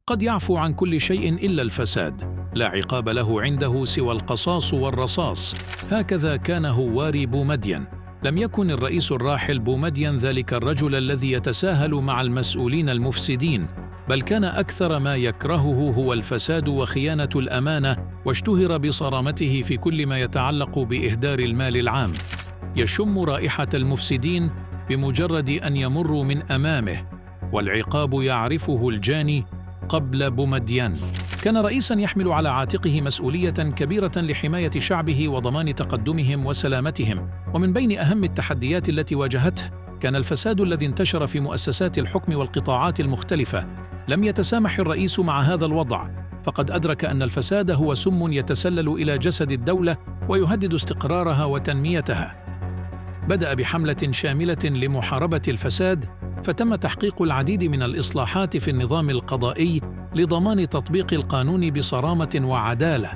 قد يعفو عن كل شيء إلا الفساد، لا عقاب له عنده سوى القصاص والرصاص. هكذا كان هواري بومدين. لم يكن الرئيس الراحل بومدين ذلك الرجل الذي يتساهل مع المسؤولين المفسدين، بل كان أكثر ما يكرهه هو الفساد وخيانة الأمانة، واشتهر بصرامته في كل ما يتعلق بإهدار المال العام. يشم رائحة المفسدين بمجرد أن يمروا من أمامه، والعقاب يعرفه الجاني قبل بومدين. كان رئيساً يحمل على عاتقه مسؤولية كبيرة لحماية شعبه وضمان تقدمهم وسلامتهم. ومن بين أهم التحديات التي واجهته كان الفساد الذي انتشر في مؤسسات الحكم والقطاعات المختلفة. لم يتسامح الرئيس مع هذا الوضع، فقد أدرك أن الفساد هو سم يتسلل إلى جسد الدولة ويهدد استقرارها وتنميتها. بدأ بحملة شاملة لمحاربة الفساد، فتم تحقيق العديد من الإصلاحات في النظام القضائي لضمان تطبيق القانون بصرامة وعدالة.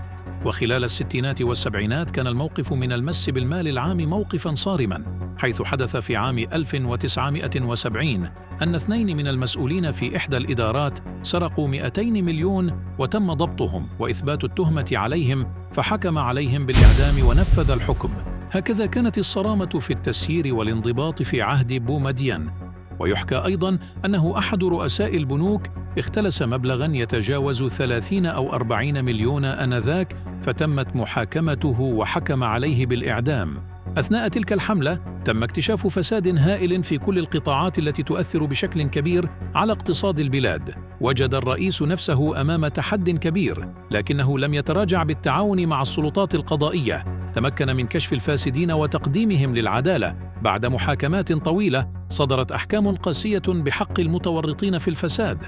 وخلال الستينات والسبعينات كان الموقف من المس بالمال العام موقفاً صارماً، حيث حدث في عام 1970 أن 2 من المسؤولين في إحدى الإدارات سرقوا 200 مليون، وتم ضبطهم وإثبات التهمة عليهم، فحكم عليهم بالإعدام ونفذ الحكم. هكذا كانت الصرامة في التسيير والانضباط في عهد بومدين. ويحكى أيضاً أنه أحد رؤساء البنوك اختلس مبلغاً يتجاوز 30 أو 40 مليون آنذاك، فتمت محاكمته وحكم عليه بالإعدام. أثناء تلك الحملة تم اكتشاف فساد هائل في كل القطاعات التي تؤثر بشكل كبير على اقتصاد البلاد. وجد الرئيس نفسه أمام تحد كبير، لكنه لم يتراجع بالتعاون مع السلطات القضائية. تمكن من كشف الفاسدين وتقديمهم للعدالة. بعد محاكمات طويلة صدرت أحكام قاسية بحق المتورطين في الفساد،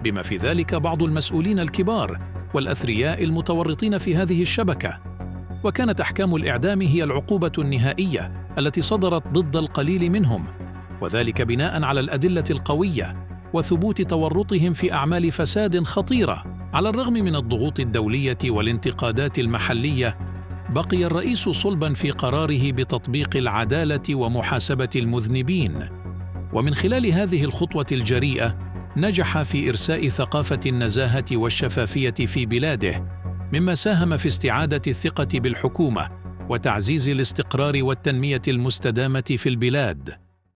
بما في ذلك بعض المسؤولين الكبار والأثرياء المتورطين في هذه الشبكة. وكانت أحكام الإعدام هي العقوبة النهائية التي صدرت ضد القليل منهم، وذلك بناء على الأدلة القوية وثبوت تورطهم في أعمال فساد خطيرة. على الرغم من الضغوط الدولية والانتقادات المحلية، بقي الرئيس صلباً في قراره بتطبيق العدالة ومحاسبة المذنبين. ومن خلال هذه الخطوة الجريئة نجح في إرساء ثقافة النزاهة والشفافية في بلاده، مما ساهم في استعادة الثقة بالحكومة وتعزيز الاستقرار والتنمية المستدامة في البلاد.